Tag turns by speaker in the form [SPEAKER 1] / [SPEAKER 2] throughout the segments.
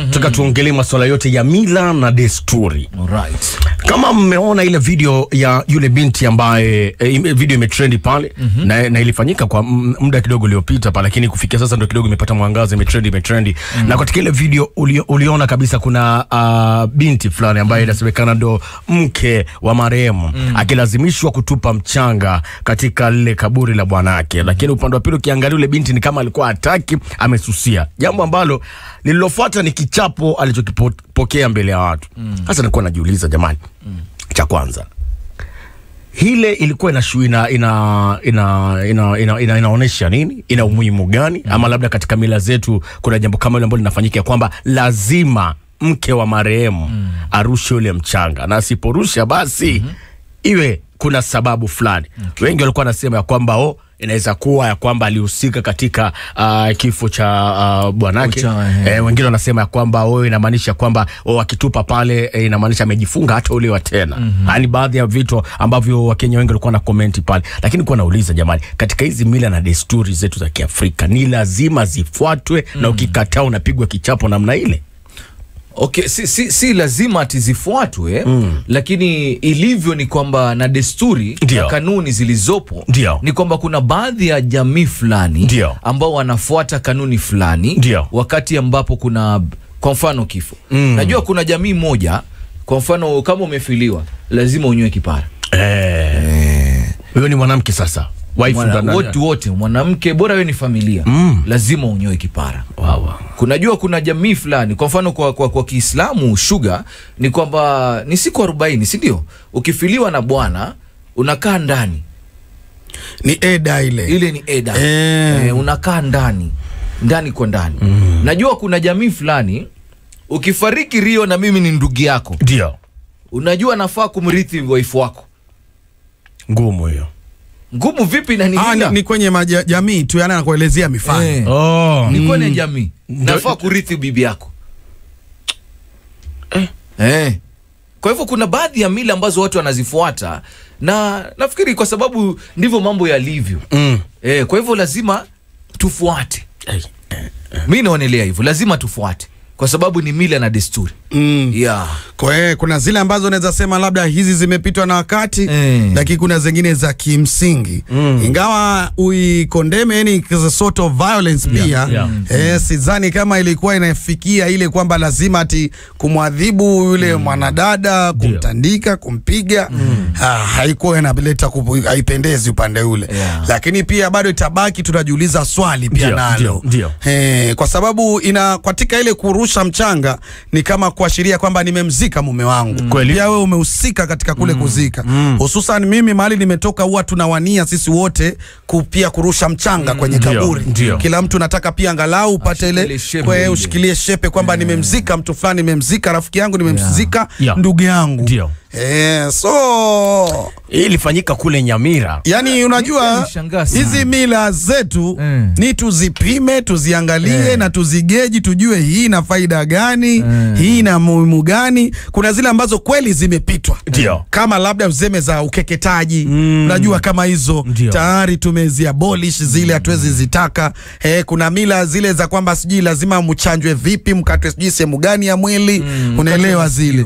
[SPEAKER 1] Tuka tuongelee masuala yote ya mila na desturi.
[SPEAKER 2] Alright.
[SPEAKER 1] Kama mmeona ile video ya yule binti ambaye video imetrendi pale na ilifanyika kwa muda kidogo uliopita pale, lakini kufikia sasa ndio kidogo imepata mwangaza, imetrendi. Na katika ile video uliona kabisa kuna binti fulani ambaye inasemekana ndo mke wa marehemu akilazimishwa kutupa mchanga katika lile kaburi la bwanake, lakini upande wa pili ukiangalia yule binti ni kama alikuwa hataki, amesusia. Jambo ambalo lililofuata ni kichapo alichokipokea mbele ya watu. Sasa nilikuwa najiuliza jamani, cha kwanza, hile ilikuwa inaonesha nini? Ina umuhimu gani? Ama labda katika mila zetu kuna jambo kama ile ambalo linafanyika kwamba lazima mke wa marehemu arushe ule mchanga, na asiporusha basi iwe kuna sababu fulani. Wengi walikuwa nasema ya kwamba inaweza kuwa ya kwamba alihusika katika kifo cha bwanake. Wengine wanasema ya kwamba inamaanisha kwamba akitupa pale inamaanisha amejifunga hata ulewa tena. Yaani baadhi ya vitu ambavyo Wakenya wengi walikuwa na comment pale. Lakini kwa nauliza jamani, katika hizi mila na desturi zetu za Kiafrika ni lazima zifuatwe na ukikataa unapigwa kichapo namna ile?
[SPEAKER 2] Okay, si lazima atizifuatwe, lakini ilivyo ni kwamba na desturi na kanuni zilizopo ni kwamba kuna baadhi ya jamii fulani ambao wanafuata kanuni fulani wakati ambapo kuna kwa mfano kifo. Najua kuna jamii moja, kwa mfano kama umefiliwa lazima unywe kipara.
[SPEAKER 1] Wewe ni mwanamke sasa.
[SPEAKER 2] Wote mwanamke bora wewe ni familia lazima unyoe kipara. Kunajua kuna jamii fulani, kwa mfano kwa Kiislamu sugar ni kwamba ni siku 40, si ndio? Ukifiliwa na bwana unakaa ndani.
[SPEAKER 3] Ni eda ile
[SPEAKER 2] ni eda. Unakaa ndani kwa ndani. Najua kuna jamii fulani ukifariki Rio na mimi ni ndugu yako,
[SPEAKER 1] ndio
[SPEAKER 2] unajua nafaa kumrithi wife wako.
[SPEAKER 1] Ngumu hiyo.
[SPEAKER 2] Ngumu vipi na nini?
[SPEAKER 3] Ni kwenye jamii tu, yana kuelezea mifano.
[SPEAKER 2] Ni kwenye jamii. Nafaa kurithi bibi yako. Kwa hivyo kuna baadhi ya mila ambazo watu wanazifuata, na nafikiri kwa sababu ndivyo mambo yalivyo. Kwa hivyo lazima tufuate. Mimi naonelea hivyo, lazima tufuate kwa sababu ni mila na desturi.
[SPEAKER 3] Kuna zile ambazo unaweza sema labda hizi zimepitwa na wakati, lakini kuna zingine za kimsingi. Ingawa uikondeme, yani sort of violence pia. Sidhani kama ilikuwa inafikia ile kwamba lazima ati kumwadhibu yule mwanadada, kumtandika, kumpiga. Haikuwa inaleta haipendezi upande ule. Lakini pia bado itabaki tunajiuliza swali pia nalo. Kwa sababu katika ile kurusha mchanga ni kama kuashiria kwamba nimemzika mume wangu. Pia wewe umehusika katika kule kuzika. Hususan mimi mahali nimetoka huwa tunawania sisi wote pia kurusha mchanga kwenye kaburi. Kila mtu nataka pia angalau upate ile ushikilie shepe kwamba nimemzika mtu fulani, nimemzika rafiki yangu, nimemzika ndugu yangu. So
[SPEAKER 1] ilifanyika kule Nyamira.
[SPEAKER 3] Yani unajua hizi mila zetu ni tuzipime, tuziangalie na tuzigeji, tujue hii ina faida gani, hii ina muhimu gani. Kuna zile ambazo kweli zimepitwa, kama labda useme za ukeketaji. Unajua kama hizo tayari tumeziabolish, zile hatuwezi zitaka. Kuna mila zile za kwamba sijui lazima mchanjwe vipi, mkatwe sijui sehemu gani ya mwili, unaelewa zile.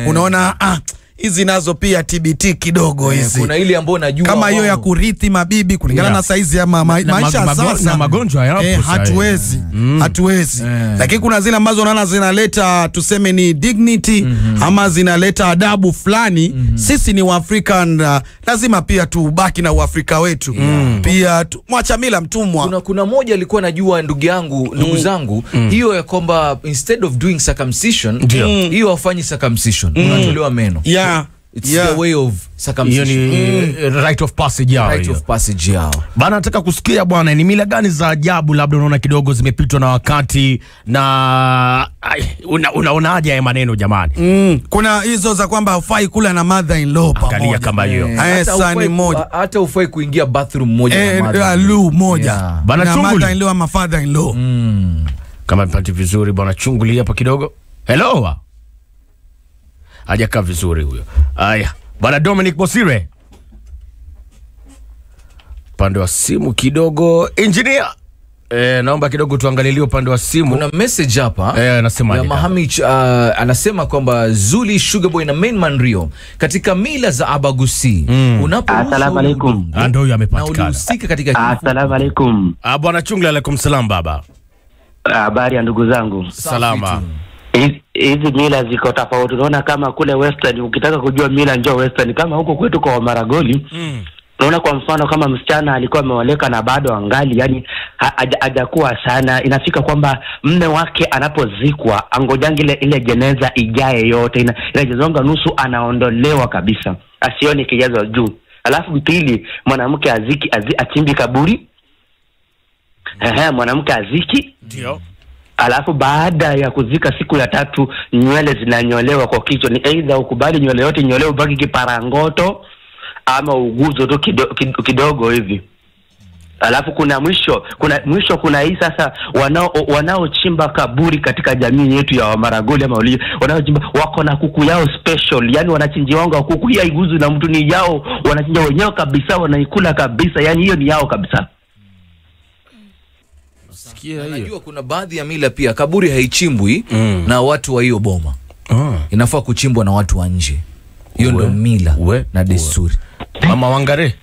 [SPEAKER 3] Unaona hizi nazo pia TBT kidogo hizi.
[SPEAKER 2] Kuna ile ambayo najua
[SPEAKER 3] kama hiyo ya kurithi mabibi kulingana na saizi ya maisha sasa
[SPEAKER 1] na magonjwa yapo
[SPEAKER 3] hatuwezi. Lakini kuna zile ambazo unaona zinaleta tuseme ni dignity ama zinaleta adabu fulani. Sisi ni Waafrika, lazima pia tubaki na Uafrika wetu. Pia mwacha mila mtumwa.
[SPEAKER 2] Kuna moja alikuwa najua ndugu zangu hiyo ya kwamba instead of doing circumcision hiyo wafanyi circumcision, unatolewa meno. It's the way of circumcision.
[SPEAKER 1] Rite of passage yao.
[SPEAKER 2] Rite of passage yao.
[SPEAKER 1] Bana, nataka kusikia bwana, ni mila gani za ajabu labda unaona kidogo zimepitwa na wakati, na unaonaje haya maneno jamani?
[SPEAKER 3] Kuna hizo za kwamba hufai kula na mother in law pamoja.
[SPEAKER 1] Angalia kama hiyo.
[SPEAKER 3] Sani moja.
[SPEAKER 2] Hata hufai kuingia bathroom moja
[SPEAKER 3] na mother. Moja.
[SPEAKER 1] Bana,
[SPEAKER 3] na mother in law ama father in law.
[SPEAKER 1] Kama mpati vizuri bwana, chungulia hapa kidogo. Hello. Hajakaa vizuri huyo. Aya, bwana Dominic Bosire, pande wa simu kidogo. Engineer Naomba kidogo tuangalie upande wa simu.
[SPEAKER 2] Kuna message hapa.
[SPEAKER 1] Anasema
[SPEAKER 2] ya Mahamich anasema kwamba Zuli Sugar Boy na Mainman Rio katika mila za Abagusi
[SPEAKER 4] Assalamu alaikum.
[SPEAKER 1] Ndio huyo amepatikana.
[SPEAKER 2] Ulihusika katika
[SPEAKER 4] Assalamu alaikum.
[SPEAKER 1] Bwana Chungla, alaikum salam baba.
[SPEAKER 4] Habari ya ndugu zangu.
[SPEAKER 1] Salama.
[SPEAKER 4] Hizi mila ziko tofauti. Unaona kama kule Western, ukitaka kujua mila njoo Western, kama huko kwetu kwa Maragoli. Unaona kwa mfano kama msichana alikuwa ameoleka na bado angali, yani hajakuwa sana, inafika kwamba mume wake anapozikwa angojangi ile jeneza ijae yote, inajezonga nusu, anaondolewa kabisa asione kijazo juu. Alafu pili, mwanamke achimbi kaburi. Mwanamke aziki.
[SPEAKER 1] Ndio.
[SPEAKER 4] Alafu baada ya kuzika siku ya 3 nywele zinanyolewa kwa kichwa. Ni either ukubali nywele yote nyolewe ubaki kiparangoto ama uguzo tu kidogo hivi. Alafu kuna mwisho kuna hii sasa wanaochimba kaburi katika jamii yetu ya Maragoli ama wanaochimba wako na kuku yao special, yani wanachinjia wanga kuku ya iguzu na mtu ni yao, wanachinja wenyewe kabisa, wanaikula kabisa, yani hiyo ni yao kabisa.
[SPEAKER 2] Najua kuna baadhi ya mila pia kaburi haichimbwi na watu wa hiyo boma. Inafaa kuchimbwa na watu wa nje. Hiyo ndio mila na desturi.
[SPEAKER 1] Mama Wangare.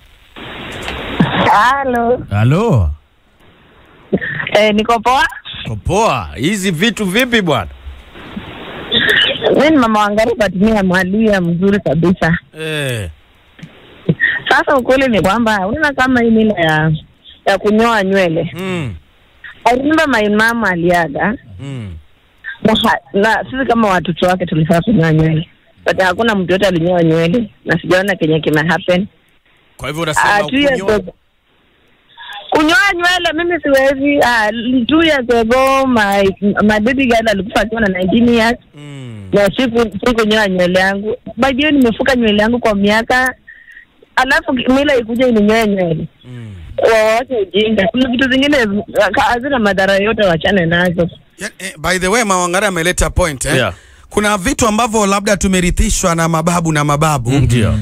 [SPEAKER 1] Halo.
[SPEAKER 5] Niko poa?
[SPEAKER 1] Poa. Hizi vitu vipi bwana?
[SPEAKER 5] Mimi Mama Wangare patimia mwalia mzuri kabisa. Sasa ukweli ni kwamba unaona kama hii mila ya kunyoa nywele. I remember my mama aliaga. Na sisi kama watoto wake tulifaa kunyoa nywele. But hakuna mtu yote alinyoa nywele na sijaona kenye kime happen.
[SPEAKER 1] Kwa hivyo unasema
[SPEAKER 5] kunyoa nywele mimi siwezi. 2 years ago my baby girl alikufa akiwa na 19 years. Na siku nyoa nywele yangu. Baadaye nimefuka nywele yangu kwa miaka. Alafu mila ikuja ininyoe nywele. Wacha ujinga. Kuna vitu zingine hazina madhara yote, wachane nazo.
[SPEAKER 3] By the way, Mawangara ameleta point kuna vitu ambavyo labda tumerithishwa na mababu.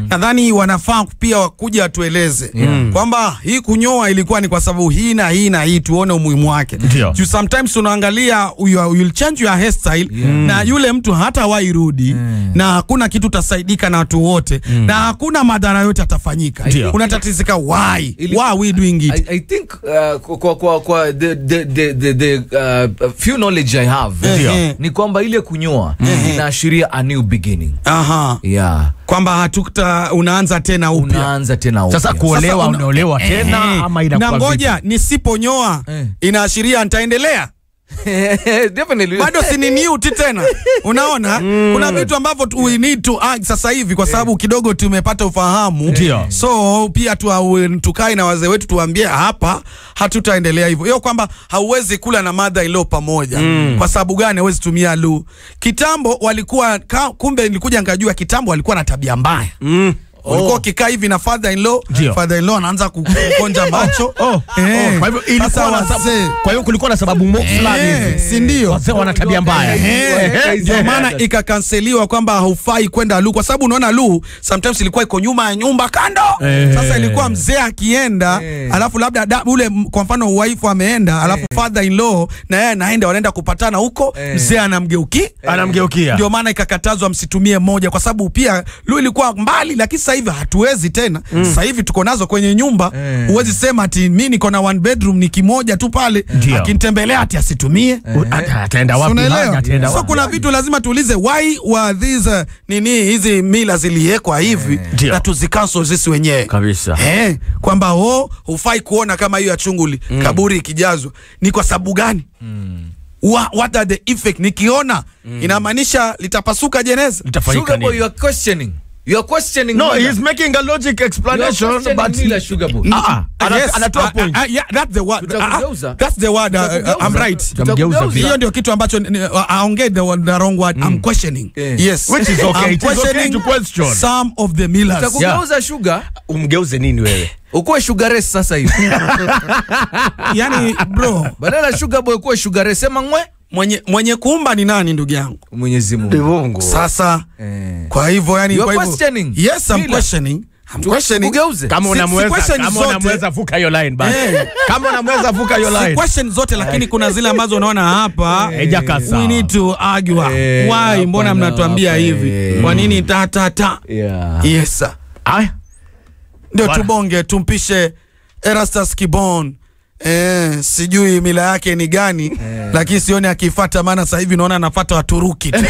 [SPEAKER 3] Nadhani wanafaa pia kuja tueleze kwamba hii kunyoa ilikuwa ni kwa sababu hii na hii na hii, tuone umuhimu wake. You sometimes unaangalia you'll change your hairstyle na yule mtu hata wairudi na hakuna kitu tasaidika na watu wote na hakuna madhara yote atafanyika. Unatatizika why we doing it?
[SPEAKER 2] I think kwa the few knowledge I have ni kwamba ile kunyoa inaashiria a new beginning. Kwamba unaanza tena upya.
[SPEAKER 1] Sasa kuolewa unaolewa tena ama inakuwa
[SPEAKER 3] na ngoja nisiponyoa inaashiria nitaendelea.
[SPEAKER 2] Definitely.
[SPEAKER 3] Bado si ni new tena. Unaona? Kuna vitu ambavyo we need to act sasa hivi kwa sababu kidogo tumepata ufahamu. So pia tukae na wazee wetu tuambie hapa hatutaendelea hivyo. Hiyo kwamba hauwezi kula na mother in law pamoja. Kwa sababu gani hauwezi tumia lu? Kitambo walikuwa kumbe nilikuja nikajua kitambo walikuwa na tabia mbaya. Ulikuwa kikaa hivi na father in law anaanza kukonja macho.
[SPEAKER 1] Kwa hivyo ilikuwa kwa hiyo kulikuwa na sababu fulani hivi.
[SPEAKER 3] Si ndio?
[SPEAKER 1] Wazee wana tabia mbaya.
[SPEAKER 3] Ndio maana ikakanseliwa kwamba haufai kwenda lu, kwa sababu unaona lu sometimes ilikuwa iko nyuma ya nyumba kando. Sasa ilikuwa mzee akienda alafu labda ule kwa mfano wife ameenda alafu father in law na yeye anaenda, wanaenda kupatana huko, mzee anamgeukia. Ndio maana ikakatazwa msitumie moja, kwa sababu pia lu ilikuwa mbali, lakini sasa hivi hatuwezi tena. Sasa hivi tuko nazo kwenye nyumba. Huwezi sema ati mimi niko na 1 bedroom ni kimoja tu pale, akinitembelea ati asitumie.
[SPEAKER 1] Ataenda wapi?
[SPEAKER 3] So kuna vitu lazima tuulize why were these hizi mila ziliwekwa hivi na tuzikansel sisi wenyewe
[SPEAKER 1] kabisa.
[SPEAKER 3] Kwamba hufai kuona kama hiyo ya chunguli kaburi ikijazwa. Ni kwa sababu gani? What are the effect? Nikiona inamaanisha litapasuka jeneza.
[SPEAKER 2] Sugar Boy, you are questioning. You are questioning.
[SPEAKER 1] No, he's making a logic explanation, but
[SPEAKER 2] Sugar Boy.
[SPEAKER 3] Anatoa point. That's the word. That's the word. I'm right. Hiyo ndio kitu ambacho aongee the wrong word. I'm questioning. Yes.
[SPEAKER 1] Which is okay.
[SPEAKER 3] It is okay to question some of the millers.
[SPEAKER 2] Utakugeuza Sugar.
[SPEAKER 1] Umgeuze nini wewe?
[SPEAKER 2] Ukuwe Sugar Race sasa hivi.
[SPEAKER 3] Yani bro,
[SPEAKER 2] badala Sugar Boy ukuwe Sugar Race, sema ngwe.
[SPEAKER 3] Mwenye kuumba ni nani ndugu yangu?
[SPEAKER 2] Mwenyezi Mungu.
[SPEAKER 3] Sasa kwa hivyo yani
[SPEAKER 2] kwa hivyo yes,
[SPEAKER 3] I'm questioning.
[SPEAKER 2] Ugeuze.
[SPEAKER 1] Kama unamweza vuka hiyo line basi. Kama unamweza vuka hiyo line.
[SPEAKER 3] Question zote lakini kuna zile ambazo unaona hapa
[SPEAKER 1] haijakasa.
[SPEAKER 3] We need to argue. Why mbona mnatuambia hivi? Kwa nini Yes sir.
[SPEAKER 1] Aya.
[SPEAKER 3] Ndio tubonge tumpishe Erastus Kibon. Sijui mila yake ni gani lakini sioni akifuata, maana sasa hivi naona anafuata Waturuki tu.